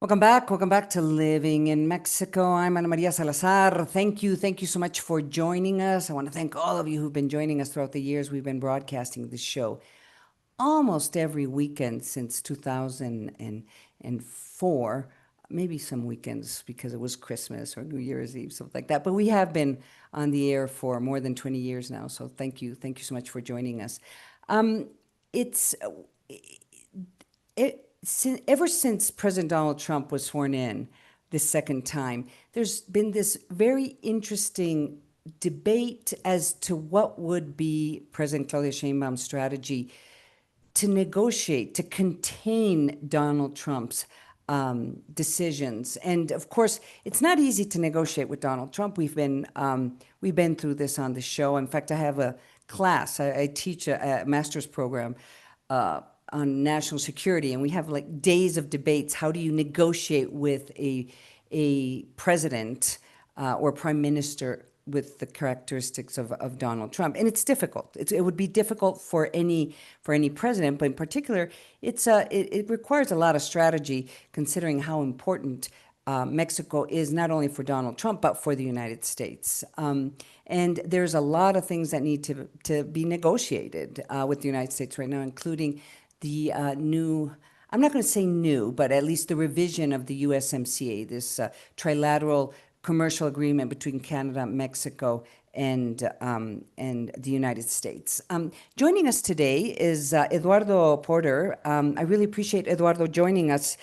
Welcome back to Living in Mexico. I'm Ana Maria Salazar. Thank you so much for joining us. I want to thank all of you who've been joining us throughout the years we've been broadcasting this show almost every weekend since 2004, maybe some weekends because it was Christmas or New Year's Eve, something like that. But we have been on the air for more than 20 years now. So thank you so much for joining us. Um, it's ever since President Donald Trump was sworn in this second time, there's been this very interesting debate as to what would be President Claudia Sheinbaum's strategy to negotiate, to contain Donald Trump's decisions. And of course, it's not easy to negotiate with Donald Trump. We've been through this on the show. In fact, I have a class. I teach a master's program on national security, and we have like days of debates. How do you negotiate with a president or prime minister with the characteristics of Donald Trump? And it's difficult. It would be difficult for any president, but in particular, it requires a lot of strategy, considering how important Mexico is not only for Donald Trump but for the United States. And there's a lot of things that need to be negotiated with the United States right now, including the new, I'm not going to say new, but at least the revision of the USMCA, this trilateral commercial agreement between Canada, Mexico, and the United States. Joining us today is Eduardo Porter. I really appreciate Eduardo joining us.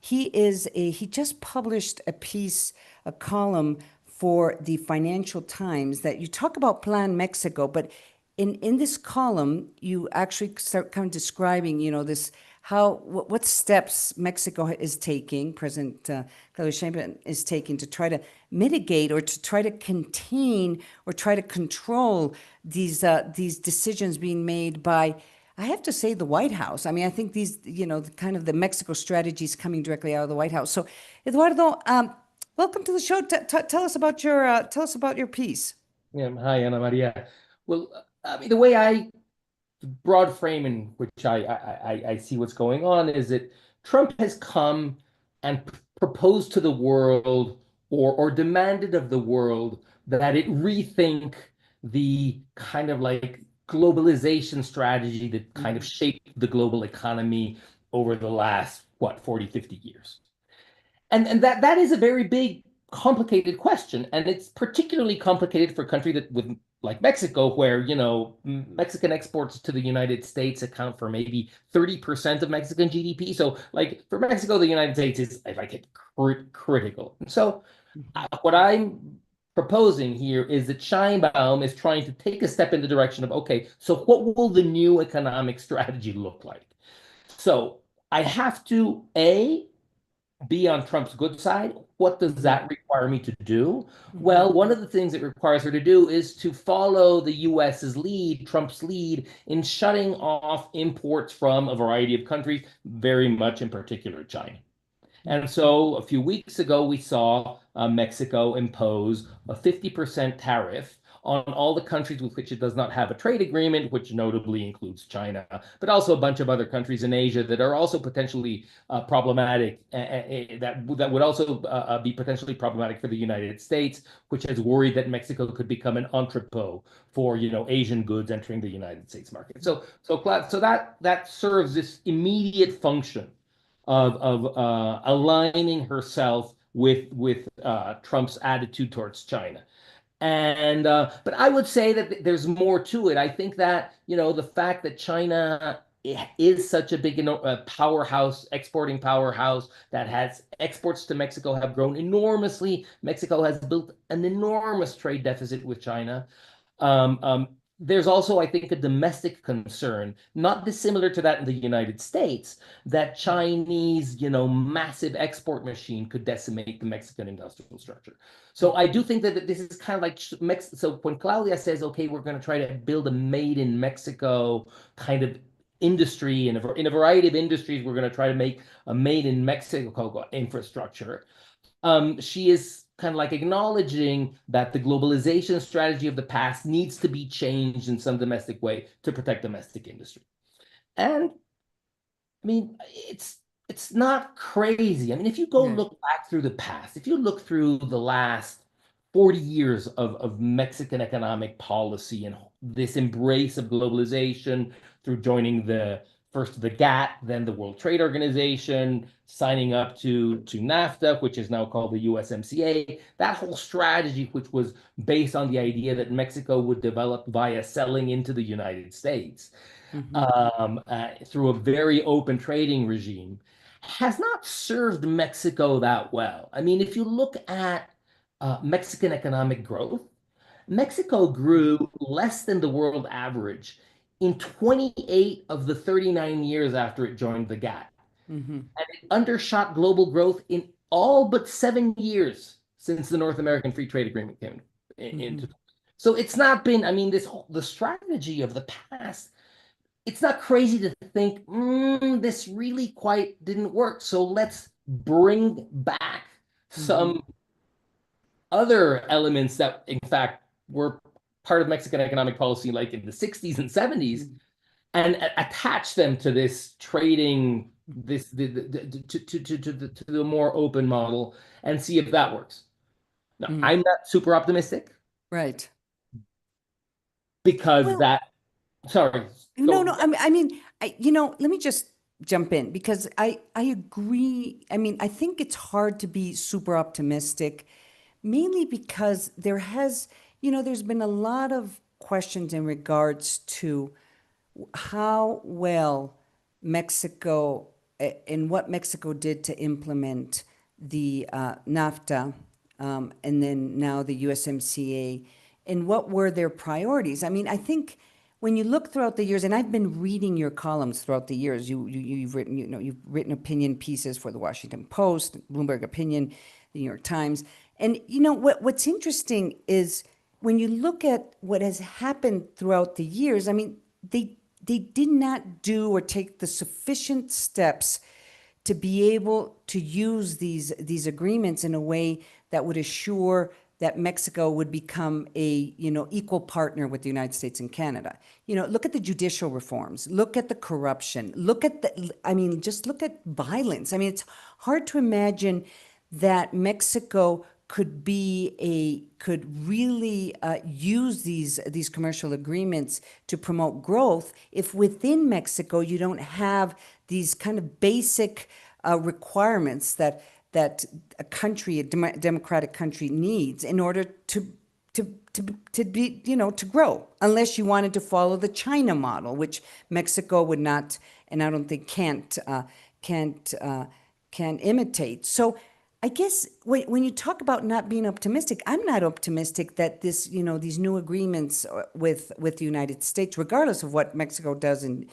He just published a column for the Financial Times that you talk about Plan Mexico, but in this column, you actually start kind of describing, this what steps Mexico is taking, President Claudia Sheinbaum is taking to try to mitigate or to try to contain or try to control these decisions being made by, I have to say, the White House. I mean, I think these, kind of the Mexico strategies coming directly out of the White House. So, Eduardo, welcome to the show. Tell us about your piece. Yeah, hi, Ana Maria. Well, I mean, the way broad frame in which I see what's going on is that Trump has come and proposed to the world or demanded of the world that it rethink the kind of like globalization strategy that kind of Mhm. shaped the global economy over the last, what, 40, 50 years. And that is a very big, complicated question, and it's particularly complicated for a country that with like Mexico, where Mexican exports to the United States account for maybe 30% of Mexican GDP. So, like for Mexico, the United States is like critical. And so, what I'm proposing here is that Scheinbaum is trying to take a step in the direction of, okay, so what will the new economic strategy look like? So I have to be on Trump's good side. What does Mhm. that require me to do? Mhm. Well, one of the things it requires her to do is to follow the US's lead, Trump's lead, in shutting off imports from a variety of countries, very much in particular China. And so a few weeks ago, we saw Mexico impose a 50% tariff on all the countries with which it does not have a trade agreement, which notably includes China, but also a bunch of other countries in Asia that are also potentially problematic, that would also be potentially problematic for the United States, which has worried that Mexico could become an entrepot for Asian goods entering the United States market. So that serves this immediate function of aligning herself with Trump's attitude towards China. And but I would say that there's more to it. I think that the fact that China is such a big powerhouse, exporting powerhouse that has exports to Mexico have grown enormously. Mexico has built an enormous trade deficit with China. Um, um, there's also, I think, a domestic concern, not dissimilar to that in the United States, that Chinese, massive export machine could decimate the Mexican industrial structure. So I do think that this is kind of like So when Claudia says, "Okay, we're going to try to build a made in Mexico kind of industry in a variety of industries, we're going to try to make a made in Mexico infrastructure," she is kind of like acknowledging that the globalization strategy of the past needs to be changed in some domestic way to protect domestic industry. And I mean, it's not crazy. I mean, if you go Right. look back through the past, if you look through the last 40 years of Mexican economic policy and this embrace of globalization through joining the first the GATT, then the World Trade Organization, signing up to NAFTA, which is now called the USMCA, that whole strategy, which was based on the idea that Mexico would develop via selling into the United States Hmm. through a very open trading regime, has not served Mexico that well. I mean, if you look at Mexican economic growth, Mexico grew less than the world average in 28 of the 39 years after it joined the GATT. Hmm. And it undershot global growth in all but 7 years since the North American Free Trade Agreement came into. Hmm. So it's not been, I mean, the strategy of the past, it's not crazy to think, this really quite didn't work. So let's bring back Hmm. some other elements that, in fact, were part of Mexican economic policy, like in the 60s and 70s, and attach them to this trading, this to the more open model, and see if that works. Now, Hmm. I'm not super optimistic Right. because Well, that. Sorry, no, go. no. Let me just jump in because I agree. I mean, I think it's hard to be super optimistic, mainly because there's been a lot of questions in regards to how well Mexico and what Mexico did to implement the NAFTA, and then now the USMCA, and what were their priorities. I mean, I think when you look throughout the years, and I've been reading your columns throughout the years, you've written opinion pieces for the Washington Post, Bloomberg Opinion, the New York Times, and what's interesting is when you look at what has happened throughout the years. I mean, they did not do or take the sufficient steps to be able to use these agreements in a way that would assure that Mexico would become a equal partner with the United States and Canada. Look at the judicial reforms, look at the corruption, just look at violence. I mean, it's hard to imagine that Mexico could really use these commercial agreements to promote growth if within Mexico you don't have these kind of basic requirements that a democratic country needs in order to be to grow, unless you wanted to follow the China model, which Mexico would not, and I don't think can't can imitate. So I guess when you talk about not being optimistic, I'm not optimistic that these new agreements with the United States, regardless of what Mexico does in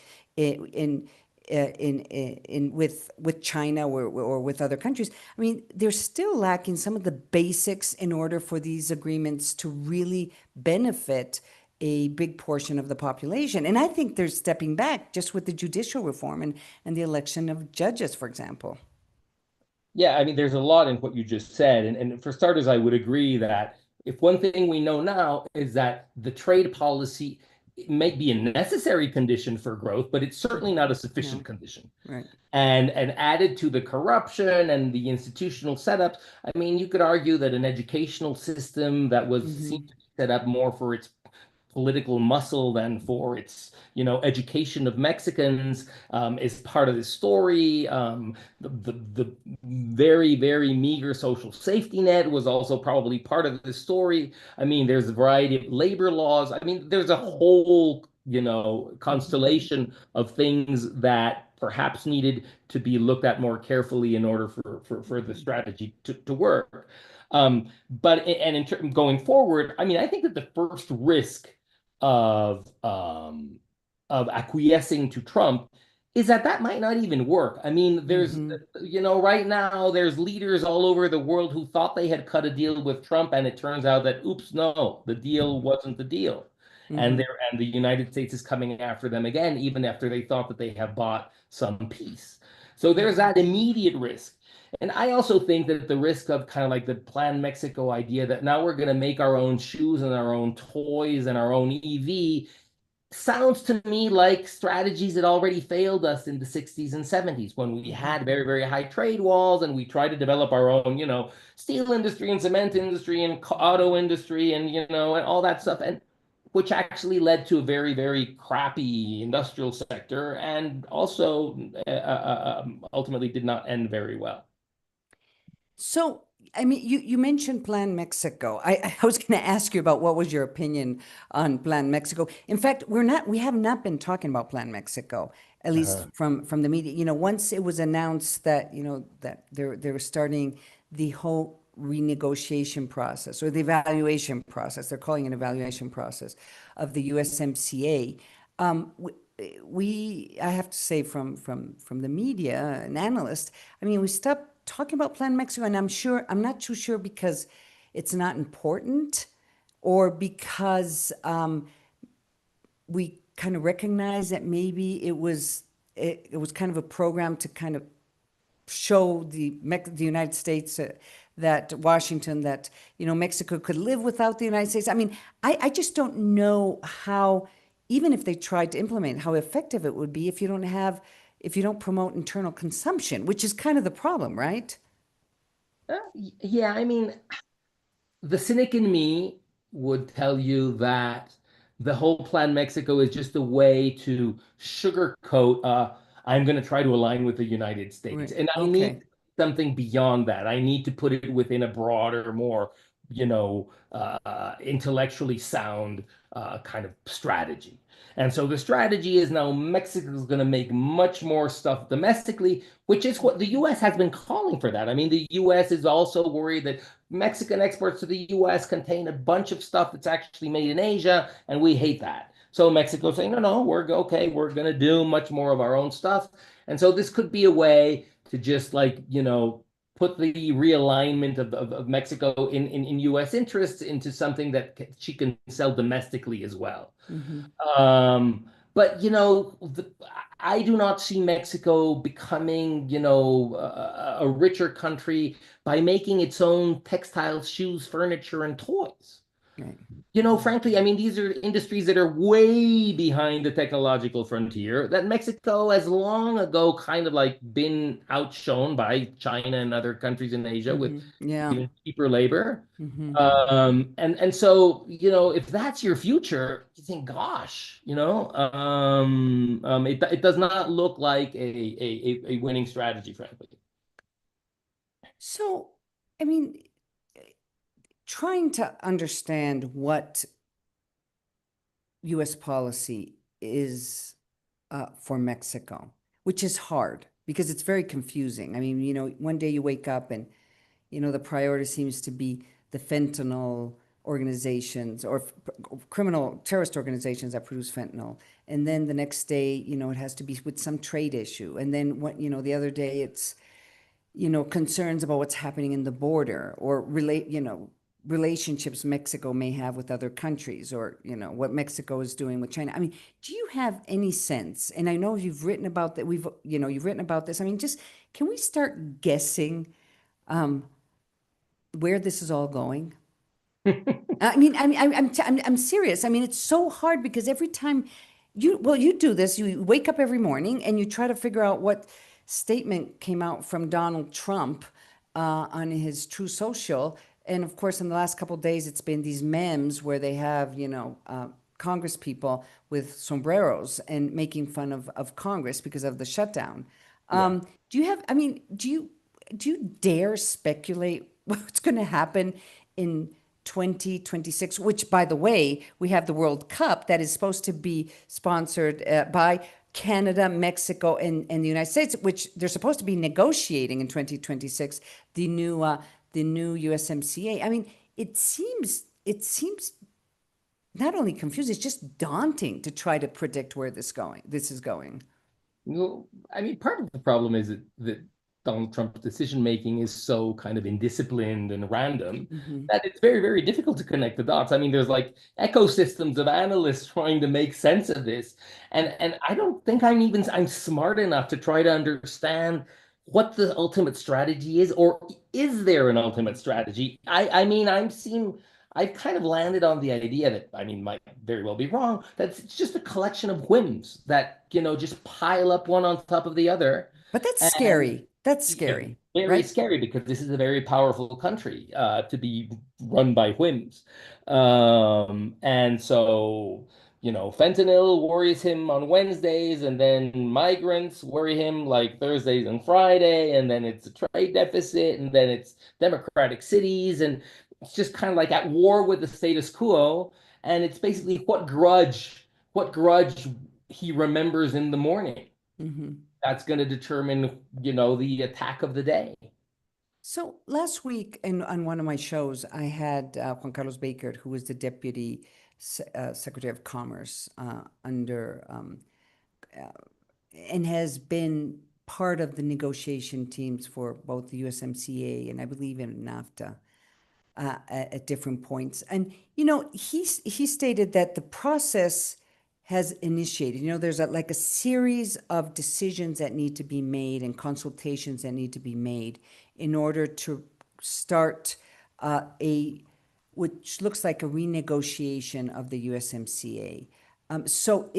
with China or with other countries. I mean, they're still lacking some of the basics in order for these agreements to really benefit a big portion of the population. And I think they're stepping back just with the judicial reform and the election of judges, for example. Yeah, I mean, there's a lot in what you just said. And for starters, I would agree that if one thing we know now is that the trade policy may be a necessary condition for growth, but it's certainly not a sufficient No, condition. right. And added to the corruption and the institutional setups, I mean, you could argue that an educational system that was Mm-hmm. seemed to be set up more for its political muscle than for its, education of Mexicans is part of the story. The very, very meager social safety net was also probably part of the story. I mean, there's a variety of labor laws. I mean, there's a whole, Mm-hmm. constellation of things that perhaps needed to be looked at more carefully in order for the strategy to work. But going forward, I mean, I think that the first risk of um, of acquiescing to Trump is that that might not even work. I mean, there's, Mm-hmm. right now there's leaders all over the world who thought they had cut a deal with Trump, and it turns out that, oops, no, the deal wasn't the deal. And Mm-hmm. the United States is coming after them again, even after they thought that they have bought some peace. So there's Mm-hmm. that immediate risk. And I also think that the risk of kind of like the Plan Mexico idea that now we're going to make our own shoes and our own toys and our own EV sounds to me like strategies that already failed us in the 60s and 70s when we Mhm. had very, very high trade walls and we tried to develop our own, steel industry and cement industry and auto industry and, and all that stuff. And which actually led to a very, very crappy industrial sector and also ultimately did not end very well. So, I mean, you mentioned Plan Mexico. I was going to ask you about what was your opinion on Plan Mexico. In fact, we have not been talking about Plan Mexico, at least Uh-huh. from the media. Once it was announced that, that they're starting the whole renegotiation process or the evaluation process, they're calling it an evaluation process of the USMCA. I have to say from the media and analysts, I mean, we stopped talking about Plan Mexico, and I'm not too sure because it's not important or because we kind of recognize that maybe it was kind of a program to kind of show the United States that Washington that Mexico could live without the United States. I mean, I just don't know how, even if they tried to implement, how effective it would be if you don't promote internal consumption, which is kind of the problem, right? Yeah, I mean, the cynic in me would tell you that the whole Plan Mexico is just a way to sugarcoat, I'm going to try to align with the United States. Right. And I Okay. need something beyond that. I need to put it within a broader, more, intellectually sound kind of strategy. And so the strategy is now Mexico is going to make much more stuff domestically, which is what the US has been calling for that. I mean, the US is also worried that Mexican exports to the US contain a bunch of stuff that's actually made in Asia, and we hate that. So Mexico saying, no, no, we're okay, we're going to do much more of our own stuff. And so this could be a way to just like, put the realignment of Mexico in US interests into something that she can sell domestically as well. Hmm. But I do not see Mexico becoming, a richer country by making its own textiles, shoes, furniture, and toys. Right. Frankly, I mean, these are industries that are way behind the technological frontier that Mexico has long ago kind of like been outshone by China and other countries in Asia with Hmm. Yeah. even cheaper labor. Hmm. And so, if that's your future, you think, gosh, it does not look like a winning strategy, frankly. So, I mean, trying to understand what U.S. policy is for Mexico, which is hard because it's very confusing. I mean, one day you wake up and, the priority seems to be the fentanyl organizations or criminal terrorist organizations that produce fentanyl. And then the next day, it has to be with some trade issue. And then what, the other day it's, concerns about what's happening in the border or relationships Mexico may have with other countries or, what Mexico is doing with China. I mean, do you have any sense? And I know you've written about that. You've written about this. I mean, just can we start guessing where this is all going? I'm serious. I mean, it's so hard because every time you do this, you wake up every morning and you try to figure out what statement came out from Donald Trump on his True Social. And of course, in the last couple of days, it's been these memes where they have, Congress people with sombreros and making fun of Congress because of the shutdown. Yeah. Do you have, I mean, do you dare speculate what's going to happen in 2026, which, by the way, we have the World Cup that is supposed to be sponsored by Canada, Mexico, and the United States, which they're supposed to be negotiating in 2026 the new USMCA. I mean, it seems not only confusing, it's just daunting to try to predict where this is going. Well, I mean, part of the problem is that Donald Trump's decision making is so kind of indisciplined and random Hmm. that it's very, very difficult to connect the dots. I mean, there's like ecosystems of analysts trying to make sense of this, and I don't think I'm smart enough to try to understand what the ultimate strategy is, or is there an ultimate strategy? I mean, I've kind of landed on the idea that, I mean, might very well be wrong, that it's just a collection of whims that, just pile up one on top of the other. But that's And scary. That's yeah, scary, very right? scary because this is a very powerful country to be run by whims. And so, fentanyl worries him on Wednesdays, and then migrants worry him like Thursdays and Friday, and then it's a trade deficit, and then it's democratic cities, and it's just kind of like at war with the status quo. And it's basically what grudge he remembers in the morning. Hmm. That's going to determine, the attack of the day. So last week on one of my shows, I had Juan Carlos Baker, who was the Deputy Secretary of Commerce under and has been part of the negotiation teams for both the USMCA and I believe in NAFTA at different points. And he stated that the process has initiated. There's like a series of decisions that need to be made and consultations that need to be made in order to start a which looks like a renegotiation of the USMCA. So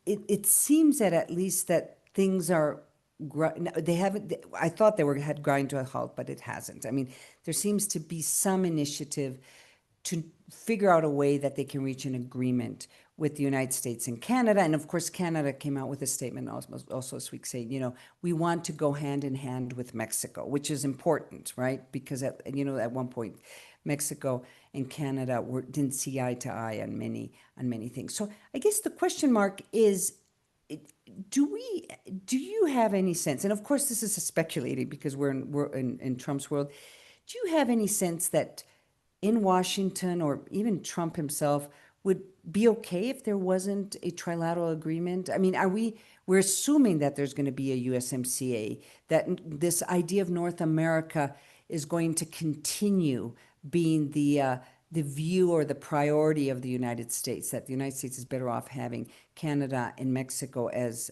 it seems that at least that things are they haven't. I thought they had grind to a halt, but it hasn't. I mean, there seems to be some initiative to figure out a way that they can reach an agreement with the United States and Canada. And of course, Canada came out with a statement also this week saying, we want to go hand in hand with Mexico, which is important, right? Because at one point, Mexico and Canada didn't see eye to eye on many things. So I guess the question mark is, do you have any sense, and of course this is speculating because we're in Trump's world, do you have any sense that in Washington or even Trump himself would be okay if there wasn't a trilateral agreement? I mean, we're assuming that there's going to be a USMCA, that this idea of North America is going to continue being the view or the priority of the United States, that the United States is better off having Canada and Mexico as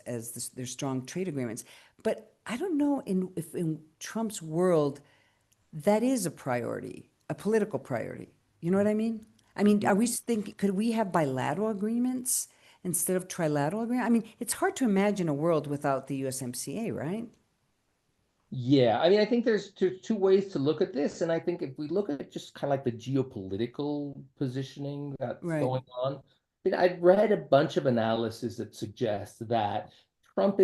their strong trade agreements. But I don't know if in Trump's world that is a priority, a political priority. You know what I mean? I mean, are we thinking, could we have bilateral agreements instead of trilateral agreement? I mean, it's hard to imagine a world without the USMCA, right? Yeah, I mean, I think there's two ways to look at this, and I think if we look at just kind of like the geopolitical positioning that's Right. going on, I've read a bunch of analysis that suggests that Trump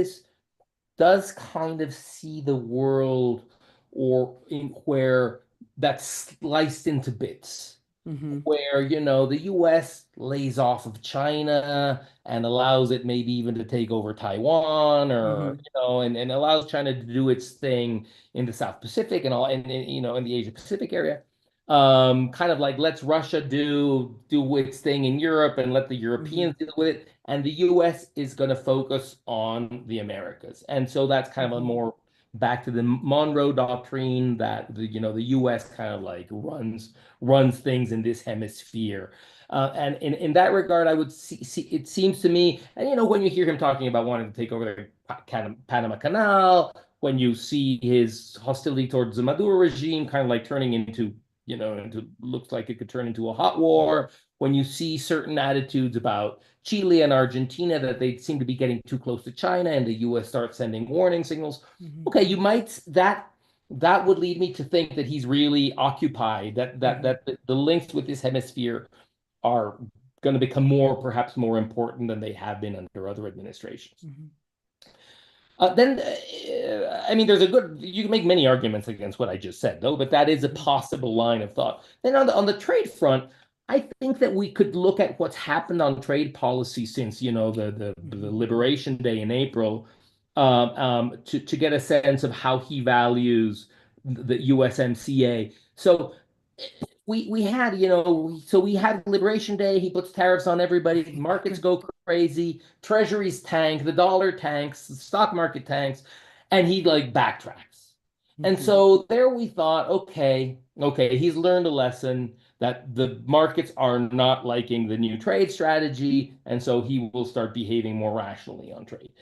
does kind of see the world or in where that's sliced into bits Mm-hmm. where, the US lays off of China and allows it maybe even to take over Taiwan or, Mm-hmm. and allows China to do its thing in the South Pacific and all, and in the Asia Pacific area. Kind of like let's Russia do its thing in Europe and let the Mm-hmm. Europeans deal with it. And the US is going to focus on the Americas. And so that's kind of a Mm-hmm. more back to the Monroe Doctrine that the US kind of like runs things in this hemisphere. And in that regard, I would see it seems to me, and when you hear him talking about wanting to take over the Panama Canal, when you see his hostility towards the Maduro regime kind of like turning into looks like it could turn into a hot war, when you see certain attitudes about Chile and Argentina that they seem to be getting too close to China and the US starts sending warning signals. Mm-hmm. Okay, you might that would lead me to think that he's really occupied, that that Mm-hmm. that the links with this hemisphere are going to become perhaps more important than they have been under other administrations. Mm-hmm. I mean, you can make many arguments against what I just said, though, but that is a Mm-hmm. possible line of thought. Then on the trade front, I think that we could look at what's happened on trade policy since, the Mm-hmm. Liberation Day in April, to get a sense of how he values the USMCA. So we had Liberation Day. He puts tariffs on everybody. Markets go crazy. Treasuries tank. The dollar tanks. The stock market tanks, and he like backtracks. And Mm-hmm. so there we thought, okay, he's learned a lesson that the markets are not liking the new trade strategy, and so he will start behaving more rationally on trade.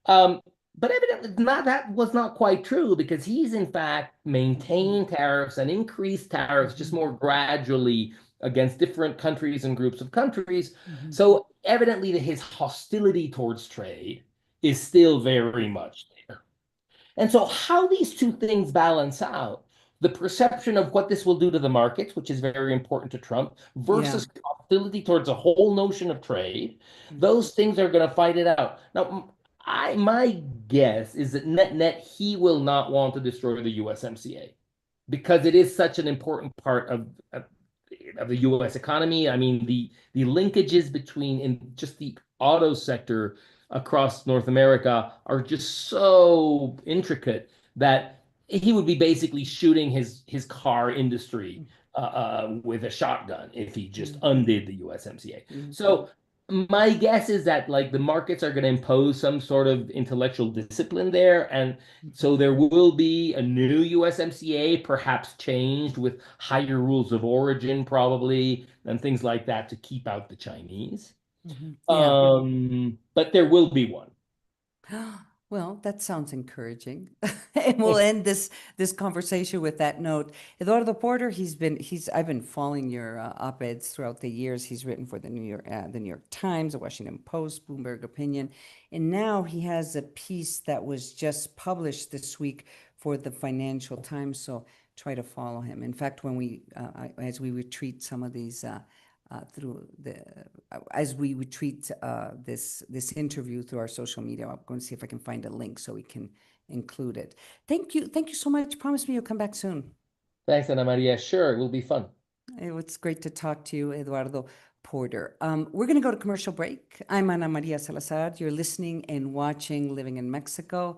Um, but evidently not that was not quite true because he's in fact Mm-hmm. maintained tariffs and increased tariffs just Mm-hmm. more gradually against different countries and groups of countries. Mhm. So evidently his hostility towards trade is still very much there. And so, how these two things balance out, the perception of what this will do to the markets, which is very important to Trump, Yeah. versus hostility towards a whole notion of trade, Mm. those things are going to fight it out. Now, my guess is that net net, he will not want to destroy the USMCA because it is such an important part of the U.S. economy. I mean, the linkages between in just the auto sector across North America are just so intricate that he would be basically shooting his car industry with a shotgun if he just Mm. undid the USMCA. Mm. So my guess is that like the markets are going to impose some sort of intellectual discipline there, and so there will be a new USMCA, perhaps changed with higher rules of origin, probably, and things like that to keep out the Chinese. Mhm. Yeah. But there will be one. Well, that sounds encouraging. And we'll end this conversation with that note. Eduardo Porter, I've been following your op-eds throughout the years. He's written for the New York Times, the Washington Post, Bloomberg Opinion, and now he has a piece that was just published this week for the Financial Times. So try to follow him. In fact, as we retreat some of these through the as we retreat this interview through our social media, I'm going to see if I can find a link so we can include it. Thank you so much. Promise me you'll come back soon. Thanks, Ana Maria. Sure, it will be fun. It's great to talk to you, Eduardo Porter. We're going to go to commercial break. I'm Ana Maria Salazar. You're listening and watching Living in Mexico.